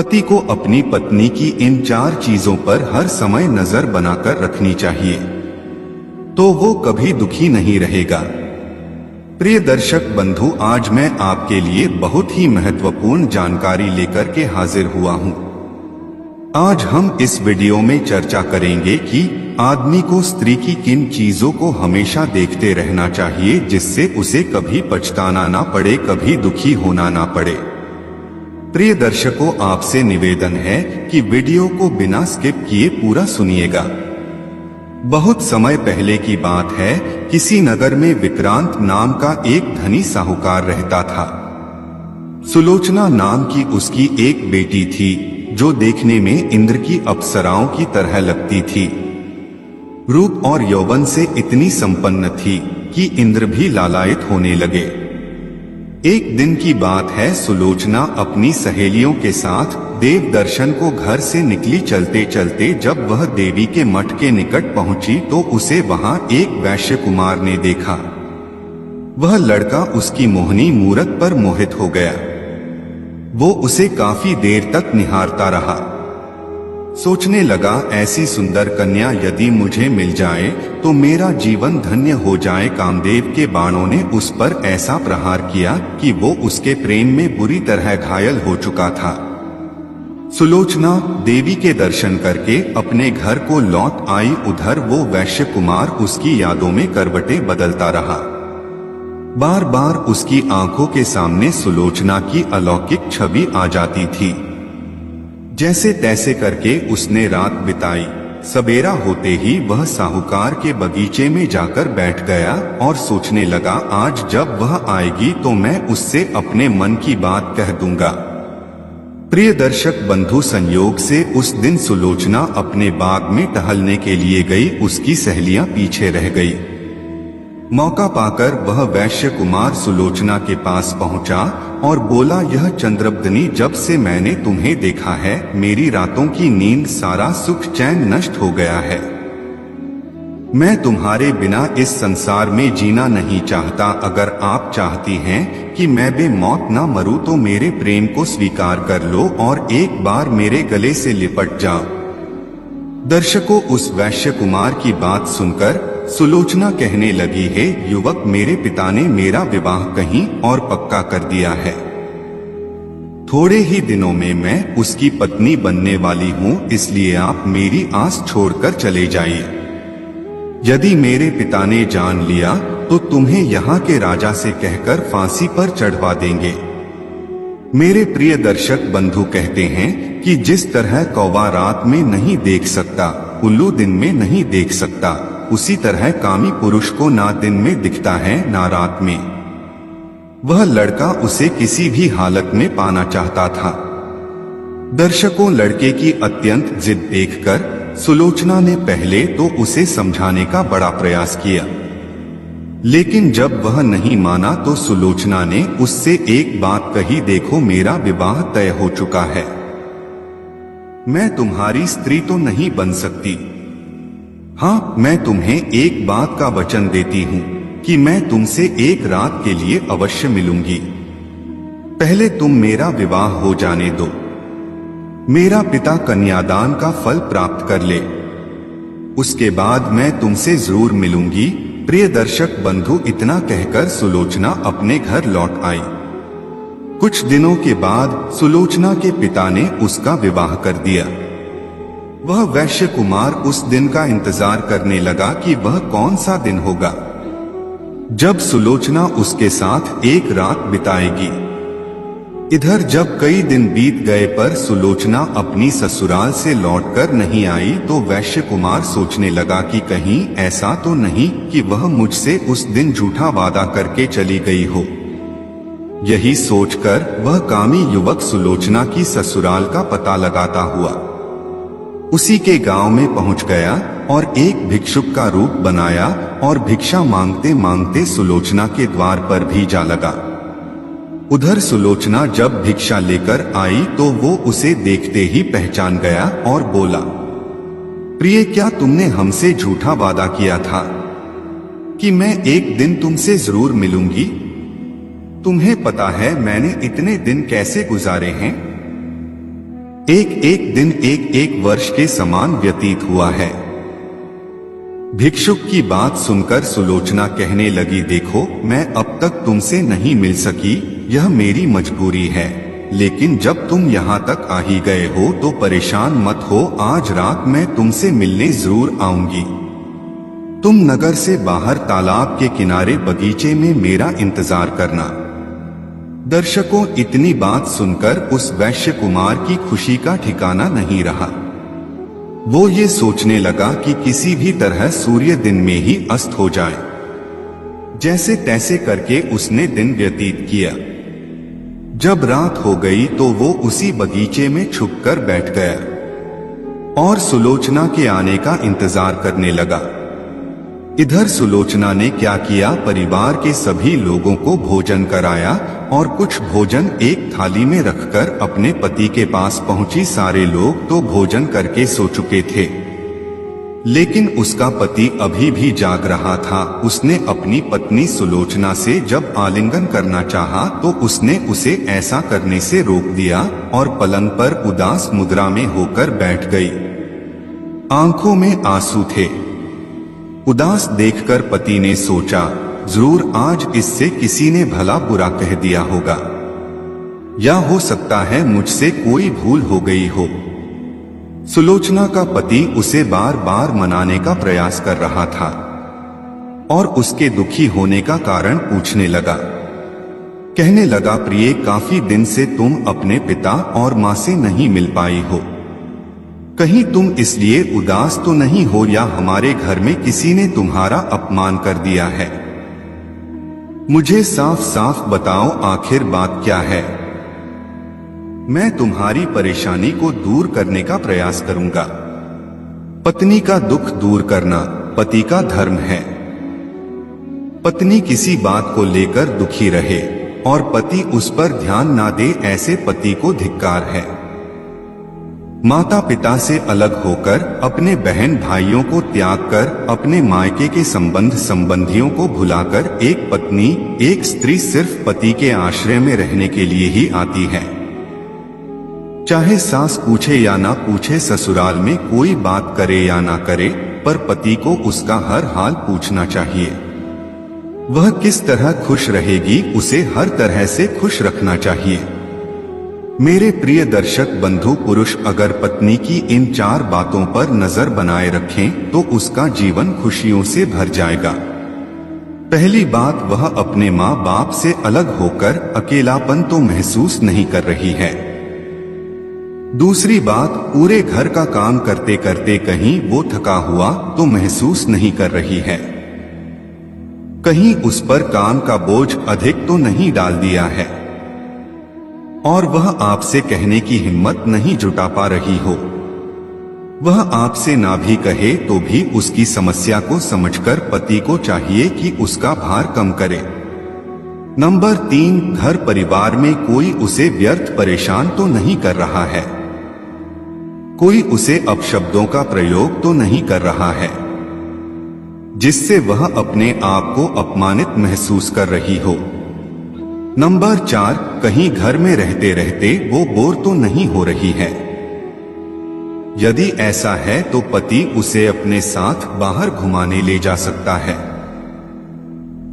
पति को अपनी पत्नी की इन 4 चीजों पर हर समय नजर बनाकर रखनी चाहिए, तो वो कभी दुखी नहीं रहेगा। प्रिय दर्शक बंधु, आज मैं आपके लिए बहुत ही महत्वपूर्ण जानकारी लेकर के हाजिर हुआ हूँ। आज हम इस वीडियो में चर्चा करेंगे कि आदमी को स्त्री की किन चीजों को हमेशा देखते रहना चाहिए जिससे उसे कभी पछताना ना पड़े, कभी दुखी होना ना पड़े। प्रिय दर्शकों, आपसे निवेदन है कि वीडियो को बिना स्किप किए पूरा सुनिएगा। बहुत समय पहले की बात है, किसी नगर में विक्रांत नाम का एक धनी साहूकार रहता था। सुलोचना नाम की उसकी एक बेटी थी जो देखने में इंद्र की अप्सराओं की तरह लगती थी। रूप और यौवन से इतनी संपन्न थी कि इंद्र भी लालायित होने लगे। एक दिन की बात है, सुलोचना अपनी सहेलियों के साथ देव दर्शन को घर से निकली। चलते चलते जब वह देवी के मठ के निकट पहुंची तो उसे वहां एक वैश्य कुमार ने देखा। वह लड़का उसकी मोहनी मूरत पर मोहित हो गया। वो उसे काफी देर तक निहारता रहा। सोचने लगा, ऐसी सुंदर कन्या यदि मुझे मिल जाए तो मेरा जीवन धन्य हो जाए। कामदेव के बाणों ने उस पर ऐसा प्रहार किया कि वो उसके प्रेम में बुरी तरह घायल हो चुका था। सुलोचना देवी के दर्शन करके अपने घर को लौट आई। उधर वो वैश्य कुमार उसकी यादों में करवटें बदलता रहा। बार बार उसकी आंखों के सामने सुलोचना की अलौकिक छवि आ जाती थी। जैसे तैसे करके उसने रात बिताई। सवेरा होते ही वह साहूकार के बगीचे में जाकर बैठ गया और सोचने लगा, आज जब वह आएगी तो मैं उससे अपने मन की बात कह दूंगा। प्रिय दर्शक बंधु, संयोग से उस दिन सुलोचना अपने बाग में टहलने के लिए गई। उसकी सहेलियां पीछे रह गई। मौका पाकर वह वैश्य कुमार सुलोचना के पास पहुंचा और बोला, यह चंद्रबदनी, जब से मैंने तुम्हें देखा है मेरी रातों की नींद, सारा सुख चैन नष्ट हो गया है। मैं तुम्हारे बिना इस संसार में जीना नहीं चाहता। अगर आप चाहती हैं कि मैं बेमौत ना मरूं तो मेरे प्रेम को स्वीकार कर लो और एक बार मेरे गले से लिपट जाओ। दर्शकों, उस वैश्य कुमार की बात सुनकर सुलोचना कहने लगी, हे युवक, मेरे पिता ने मेरा विवाह कहीं और पक्का कर दिया है। थोड़े ही दिनों में मैं उसकी पत्नी बनने वाली हूँ, इसलिए आप मेरी आस छोड़कर चले जाइए। यदि मेरे पिता ने जान लिया तो तुम्हें यहाँ के राजा से कहकर फांसी पर चढ़वा देंगे। मेरे प्रिय दर्शक बंधु कहते हैं कि जिस तरह कौवा रात में नहीं देख सकता, उल्लू दिन में नहीं देख सकता, उसी तरह कामी पुरुष को ना दिन में दिखता है ना रात में। वह लड़का उसे किसी भी हालत में पाना चाहता था। दर्शकों, लड़के की अत्यंत जिद देखकर सुलोचना ने पहले तो उसे समझाने का बड़ा प्रयास किया, लेकिन जब वह नहीं माना तो सुलोचना ने उससे एक बात कही, देखो मेरा विवाह तय हो चुका है। मैं तुम्हारी स्त्री तो नहीं बन सकती। हाँ, मैं तुम्हें एक बात का वचन देती हूँ कि मैं तुमसे एक रात के लिए अवश्य मिलूंगी। पहले तुम मेरा विवाह हो जाने दो। मेरा पिता कन्यादान का फल प्राप्त कर ले, उसके बाद मैं तुमसे जरूर मिलूंगी। प्रिय दर्शक बंधु, इतना कहकर सुलोचना अपने घर लौट आई। कुछ दिनों के बाद सुलोचना के पिता ने उसका विवाह कर दिया। वह वैश्य कुमार उस दिन का इंतजार करने लगा कि वह कौन सा दिन होगा जब सुलोचना उसके साथ एक रात बिताएगी। इधर जब कई दिन बीत गए पर सुलोचना अपनी ससुराल से लौटकर नहीं आई तो वैश्य कुमार सोचने लगा कि कहीं ऐसा तो नहीं कि वह मुझसे उस दिन झूठा वादा करके चली गई हो। यही सोचकर वह कामी युवक सुलोचना की ससुराल का पता लगाता हुआ उसी के गांव में पहुंच गया और एक भिक्षुक का रूप बनाया और भिक्षा मांगते मांगते सुलोचना के द्वार पर भी जा लगा। उधर सुलोचना जब भिक्षा लेकर आई तो वो उसे देखते ही पहचान गया और बोला, प्रिय, क्या तुमने हमसे झूठा वादा किया था कि मैं एक दिन तुमसे जरूर मिलूंगी? तुम्हें पता है मैंने इतने दिन कैसे गुजारे हैं? एक एक दिन एक एक वर्ष के समान व्यतीत हुआ है। भिक्षुक की बात सुनकर सुलोचना कहने लगी, देखो मैं अब तक तुमसे नहीं मिल सकी, यह मेरी मजबूरी है, लेकिन जब तुम यहाँ तक आ ही गए हो तो परेशान मत हो, आज रात मैं तुमसे मिलने जरूर आऊंगी। तुम नगर से बाहर तालाब के किनारे बगीचे में मेरा इंतजार करना। दर्शकों, इतनी बात सुनकर उस वैश्य कुमार की खुशी का ठिकाना नहीं रहा। वो ये सोचने लगा कि किसी भी तरह सूर्य दिन में ही अस्त हो जाए। जैसे तैसे करके उसने दिन व्यतीत किया। जब रात हो गई तो वो उसी बगीचे में छुपकर बैठ गया और सुलोचना के आने का इंतजार करने लगा। इधर सुलोचना ने क्या किया, परिवार के सभी लोगों को भोजन कराया और कुछ भोजन एक थाली में रखकर अपने पति के पास पहुंची। सारे लोग तो भोजन करके सो चुके थे, लेकिन उसका पति अभी भी जाग रहा था। उसने अपनी पत्नी सुलोचना से जब आलिंगन करना चाहा तो उसने उसे ऐसा करने से रोक दिया और पलंग पर उदास मुद्रा में होकर बैठ गई। आंखों में आंसू थे। उदास देखकर पति ने सोचा, जरूर आज इससे किसी ने भला बुरा कह दिया होगा, या हो सकता है मुझसे कोई भूल हो गई हो। सुलोचना का पति उसे बार बार मनाने का प्रयास कर रहा था और उसके दुखी होने का कारण पूछने लगा। कहने लगा, प्रिय, काफी दिन से तुम अपने पिता और माँ से नहीं मिल पाई हो। कहीं तुम इसलिए उदास तो नहीं हो या हमारे घर में किसी ने तुम्हारा अपमान कर दिया है? मुझे साफ साफ बताओ, आखिर बात क्या है? मैं तुम्हारी परेशानी को दूर करने का प्रयास करूंगा। पत्नी का दुख दूर करना पति का धर्म है। पत्नी किसी बात को लेकर दुखी रहे और पति उस पर ध्यान ना दे, ऐसे पति को धिक्कार है। माता पिता से अलग होकर, अपने बहन भाइयों को त्याग कर, अपने मायके के संबंध संबंधियों को भुलाकर एक पत्नी, एक स्त्री सिर्फ पति के आश्रय में रहने के लिए ही आती है। चाहे सास पूछे या ना पूछे, ससुराल में कोई बात करे या ना करे, पर पति को उसका हर हाल पूछना चाहिए। वह किस तरह खुश रहेगी, उसे हर तरह से खुश रखना चाहिए। मेरे प्रिय दर्शक बंधु, पुरुष अगर पत्नी की इन 4 बातों पर नजर बनाए रखें तो उसका जीवन खुशियों से भर जाएगा। पहली बात, वह अपने माँ बाप से अलग होकर अकेलापन तो महसूस नहीं कर रही है। दूसरी बात, पूरे घर का काम करते करते कहीं वो थका हुआ तो महसूस नहीं कर रही है। कहीं उस पर काम का बोझ अधिक तो नहीं डाल दिया है और वह आपसे कहने की हिम्मत नहीं जुटा पा रही हो। वह आपसे ना भी कहे तो भी उसकी समस्या को समझकर पति को चाहिए कि उसका भार कम करे। नंबर 3, घर परिवार में कोई उसे व्यर्थ परेशान तो नहीं कर रहा है। कोई उसे अपशब्दों का प्रयोग तो नहीं कर रहा है जिससे वह अपने आप को अपमानित महसूस कर रही हो। नंबर 4, कहीं घर में रहते रहते वो बोर तो नहीं हो रही है। यदि ऐसा है तो पति उसे अपने साथ बाहर घुमाने ले जा सकता है।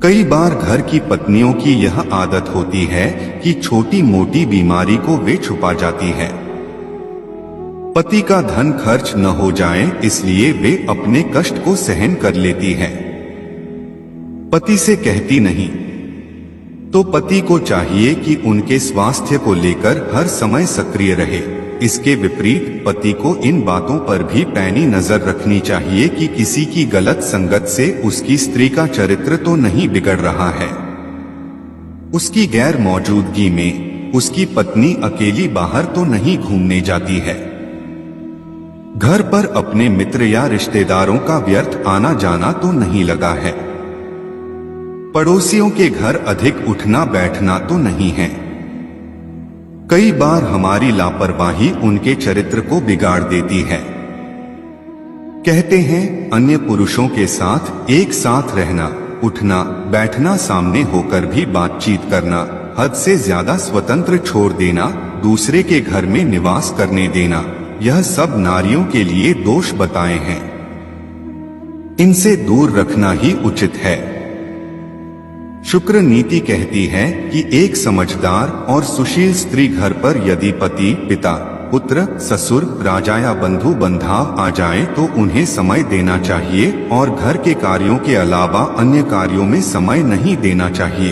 कई बार घर की पत्नियों की यह आदत होती है कि छोटी मोटी बीमारी को वे छुपा जाती है। पति का धन खर्च न हो जाए इसलिए वे अपने कष्ट को सहन कर लेती है, पति से कहती नहीं। तो पति को चाहिए कि उनके स्वास्थ्य को लेकर हर समय सक्रिय रहे। इसके विपरीत पति को इन बातों पर भी पैनी नजर रखनी चाहिए कि किसी की गलत संगत से उसकी स्त्री का चरित्र तो नहीं बिगड़ रहा है। उसकी गैर मौजूदगी में उसकी पत्नी अकेली बाहर तो नहीं घूमने जाती है। घर पर अपने मित्र या रिश्तेदारों का व्यर्थ आना जाना तो नहीं लगा है। पड़ोसियों के घर अधिक उठना बैठना तो नहीं है। कई बार हमारी लापरवाही उनके चरित्र को बिगाड़ देती है। कहते हैं, अन्य पुरुषों के साथ एक साथ रहना, उठना बैठना, सामने होकर भी बातचीत करना, हद से ज्यादा स्वतंत्र छोड़ देना, दूसरे के घर में निवास करने देना, यह सब नारियों के लिए दोष बताए हैं। इनसे दूर रखना ही उचित है। शुक्र नीति कहती है कि एक समझदार और सुशील स्त्री घर पर यदि पति, पिता, पुत्र, ससुर, राजा या बंधु बंधाव आ जाए तो उन्हें समय देना चाहिए और घर के कार्यों के अलावा अन्य कार्यों में समय नहीं देना चाहिए।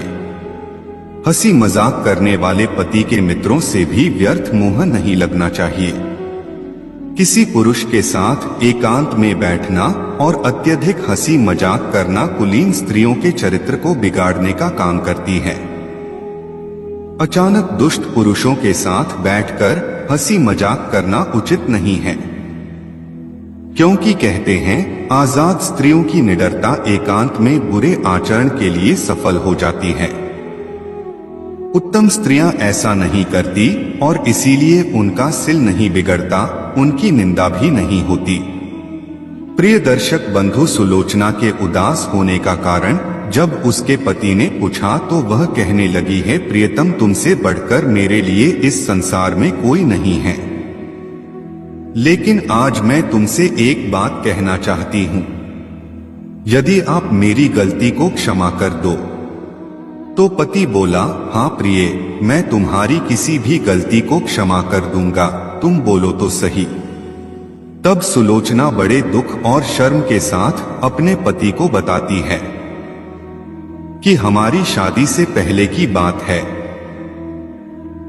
हंसी मजाक करने वाले पति के मित्रों से भी व्यर्थ मोह नहीं लगना चाहिए। किसी पुरुष के साथ एकांत में बैठना और अत्यधिक हंसी मजाक करना कुलीन स्त्रियों के चरित्र को बिगाड़ने का काम करती है। अचानक दुष्ट पुरुषों के साथ बैठकर हंसी मजाक करना उचित नहीं है, क्योंकि कहते हैं आजाद स्त्रियों की निडरता एकांत में बुरे आचरण के लिए सफल हो जाती है। उत्तम स्त्रियां ऐसा नहीं करती और इसीलिए उनका सिल नहीं बिगड़ता, उनकी निंदा भी नहीं होती। प्रिय दर्शक बंधु, सुलोचना के उदास होने का कारण जब उसके पति ने पूछा तो वह कहने लगी है, प्रियतम तुमसे बढ़कर मेरे लिए इस संसार में कोई नहीं है। लेकिन आज मैं तुमसे एक बात कहना चाहती हूं, यदि आप मेरी गलती को क्षमा कर दो। तो पति बोला, हाँ प्रिय, मैं तुम्हारी किसी भी गलती को क्षमा कर दूंगा, तुम बोलो तो सही। तब सुलोचना बड़े दुख और शर्म के साथ अपने पति को बताती है कि हमारी शादी से पहले की बात है।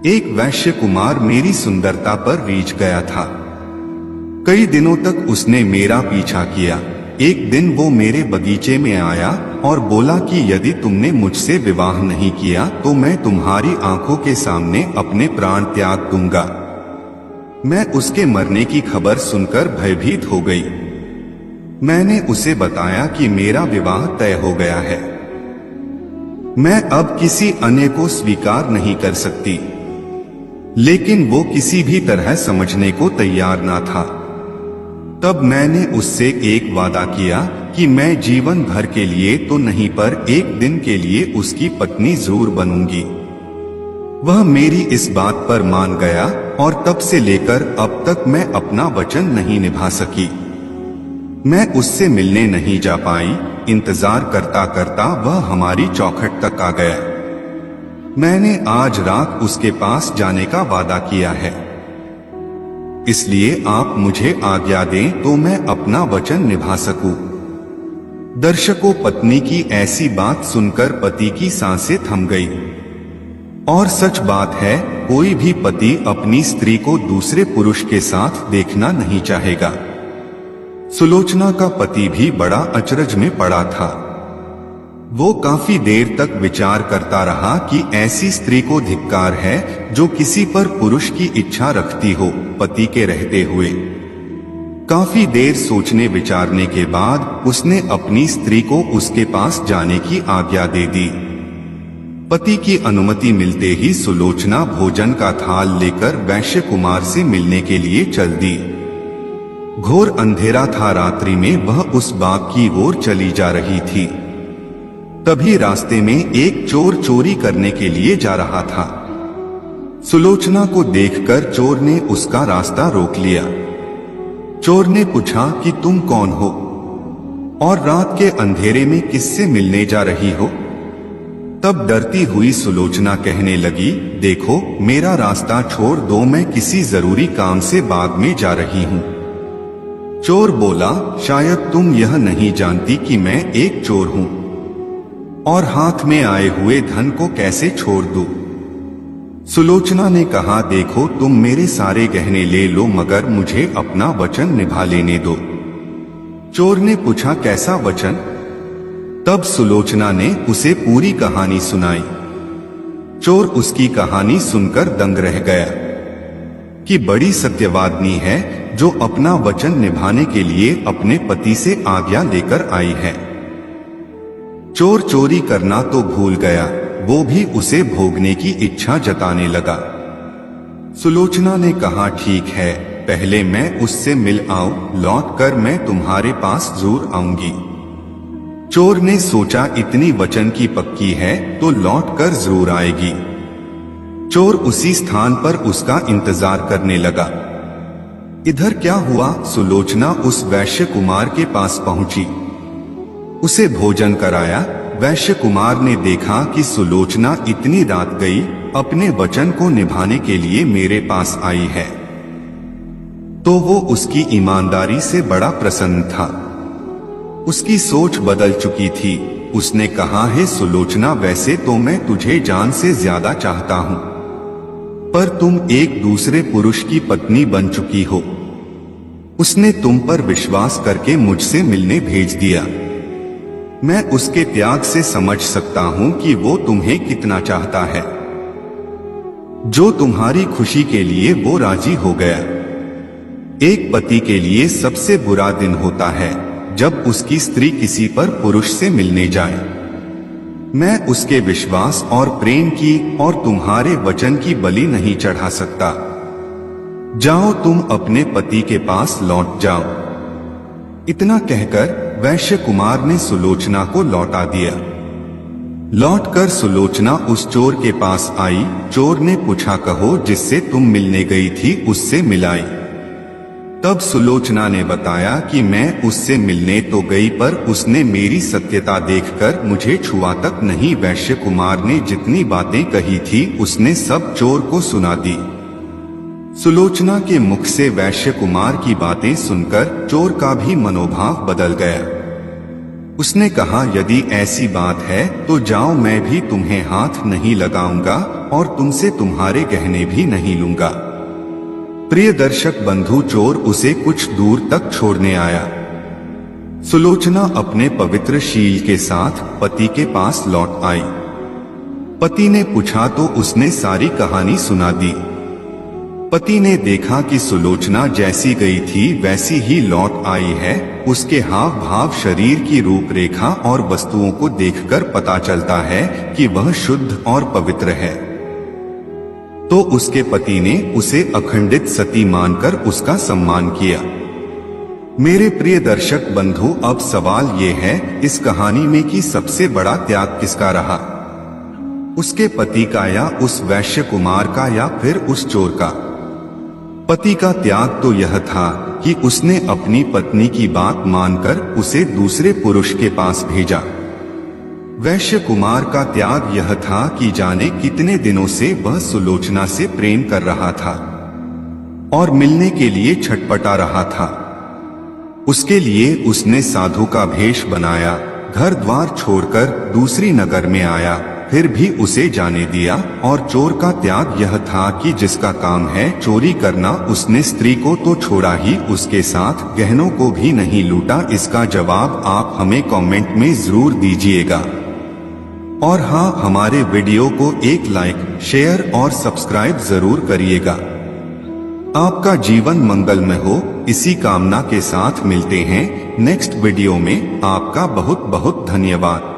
एक वैश्य कुमार मेरी सुंदरता पर रीझ गया था। कई दिनों तक उसने मेरा पीछा किया। एक दिन वो मेरे बगीचे में आया और बोला कि यदि तुमने मुझसे विवाह नहीं किया तो मैं तुम्हारी आंखों के सामने अपने प्राण त्याग दूंगा। मैं उसके मरने की खबर सुनकर भयभीत हो गई। मैंने उसे बताया कि मेरा विवाह तय हो गया है, मैं अब किसी अन्य को स्वीकार नहीं कर सकती। लेकिन वो किसी भी तरह समझने को तैयार ना था। तब मैंने उससे एक वादा किया कि मैं जीवन भर के लिए तो नहीं पर एक दिन के लिए उसकी पत्नी जरूर बनूंगी। वह मेरी इस बात पर मान गया और तब से लेकर अब तक मैं अपना वचन नहीं निभा सकी। मैं उससे मिलने नहीं जा पाई। इंतजार करता करता वह हमारी चौखट तक आ गया। मैंने आज रात उसके पास जाने का वादा किया है, इसलिए आप मुझे आज्ञा दें तो मैं अपना वचन निभा सकूं। दर्शकों, पत्नी की ऐसी बात सुनकर पति की सांसें थम गई। और सच बात है, कोई भी पति अपनी स्त्री को दूसरे पुरुष के साथ देखना नहीं चाहेगा। सुलोचना का पति भी बड़ा अचरज में पड़ा था। वो काफी देर तक विचार करता रहा कि ऐसी स्त्री को धिक्कार है जो किसी पर पुरुष की इच्छा रखती हो पति के रहते हुए। काफी देर सोचने विचारने के बाद उसने अपनी स्त्री को उसके पास जाने की आज्ञा दे दी। पति की अनुमति मिलते ही सुलोचना भोजन का थाल लेकर वैश्य कुमार से मिलने के लिए चल दी। घोर अंधेरा था। रात्रि में वह उस बाग की ओर चली जा रही थी। तभी रास्ते में एक चोर चोरी करने के लिए जा रहा था। सुलोचना को देखकर चोर ने उसका रास्ता रोक लिया। चोर ने पूछा कि तुम कौन हो और रात के अंधेरे में किससे मिलने जा रही हो? तब डरती हुई सुलोचना कहने लगी, देखो मेरा रास्ता छोड़ दो, मैं किसी जरूरी काम से बाग में जा रही हूँ। चोर बोला, शायद तुम यह नहीं जानती कि मैं एक चोर हूँ और हाथ में आए हुए धन को कैसे छोड़ दूं? सुलोचना ने कहा, देखो तुम मेरे सारे गहने ले लो मगर मुझे अपना वचन निभा लेने दो। चोर ने पूछा, कैसा वचन? तब सुलोचना ने उसे पूरी कहानी सुनाई। चोर उसकी कहानी सुनकर दंग रह गया कि बड़ी सत्यवादिनी है जो अपना वचन निभाने के लिए अपने पति से आज्ञा लेकर आई है। चोर चोरी करना तो भूल गया, वो भी उसे भोगने की इच्छा जताने लगा। सुलोचना ने कहा, ठीक है, पहले मैं उससे मिल आऊं, लौटकर मैं तुम्हारे पास जरूर आऊंगी। चोर ने सोचा इतनी वचन की पक्की है तो लौटकर जरूर आएगी। चोर उसी स्थान पर उसका इंतजार करने लगा। इधर क्या हुआ? सुलोचना उस वैश्य कुमार के पास पहुंची, उसे भोजन कराया। वैश्य कुमार ने देखा कि सुलोचना इतनी रात गई, अपने वचन को निभाने के लिए मेरे पास आई है, तो वो उसकी ईमानदारी से बड़ा प्रसन्न था। उसकी सोच बदल चुकी थी। उसने कहा, है सुलोचना, वैसे तो मैं तुझे जान से ज्यादा चाहता हूं, पर तुम एक दूसरे पुरुष की पत्नी बन चुकी हो। उसने तुम पर विश्वास करके मुझसे मिलने भेज दिया। मैं उसके त्याग से समझ सकता हूं कि वो तुम्हें कितना चाहता है। जो तुम्हारी खुशी के लिए वो राजी हो गया। एक पति के लिए सबसे बुरा दिन होता है जब उसकी स्त्री किसी पर पुरुष से मिलने जाए। मैं उसके विश्वास और प्रेम की और तुम्हारे वचन की बलि नहीं चढ़ा सकता। जाओ, तुम अपने पति के पास लौट जाओ। इतना कहकर वैश्य कुमार ने सुलोचना को लौटा दिया। लौटकर सुलोचना उस चोर के पास आई। चोर ने पूछा, कहो, जिससे तुम मिलने गई थी उससे मिलाई? तब सुलोचना ने बताया कि मैं उससे मिलने तो गई, पर उसने मेरी सत्यता देखकर मुझे छुआ तक नहीं। वैश्य कुमार ने जितनी बातें कही थी उसने सब चोर को सुना दी। सुलोचना के मुख से वैश्य कुमार की बातें सुनकर चोर का भी मनोभाव बदल गया। उसने कहा, यदि ऐसी बात है तो जाओ, मैं भी तुम्हें हाथ नहीं लगाऊंगा और तुमसे तुम्हारे गहने भी नहीं लूंगा। प्रिय दर्शक बंधु, चोर उसे कुछ दूर तक छोड़ने आया। सुलोचना अपने पवित्र शील के साथ पति के पास लौट आई। पति ने पूछा तो उसने सारी कहानी सुना दी। पति ने देखा कि सुलोचना जैसी गई थी वैसी ही लौट आई है। उसके हाव भाव, शरीर की रूपरेखा और वस्तुओं को देखकर पता चलता है कि वह शुद्ध और पवित्र है। तो उसके पति ने उसे अखंडित सती मानकर उसका सम्मान किया। मेरे प्रिय दर्शक बंधु, अब सवाल ये है इस कहानी में कि सबसे बड़ा त्याग किसका रहा? उसके पति का या उस वैश्य कुमार का या फिर उस चोर का? पति का त्याग तो यह था कि उसने अपनी पत्नी की बात मानकर उसे दूसरे पुरुष के पास भेजा। वैश्य कुमार का त्याग यह था कि जाने कितने दिनों से वह सुलोचना से प्रेम कर रहा था और मिलने के लिए छटपटा रहा था। उसके लिए उसने साधु का भेष बनाया, घर द्वार छोड़कर दूसरी नगर में आया, फिर भी उसे जाने दिया। और चोर का त्याग यह था कि जिसका काम है चोरी करना, उसने स्त्री को तो छोड़ा ही, उसके साथ गहनों को भी नहीं लूटा। इसका जवाब आप हमें कमेंट में जरूर दीजिएगा। और हाँ, हमारे वीडियो को एक लाइक, शेयर और सब्सक्राइब जरूर करिएगा। आपका जीवन मंगलमय हो, इसी कामना के साथ मिलते हैं नेक्स्ट वीडियो में। आपका बहुत बहुत धन्यवाद।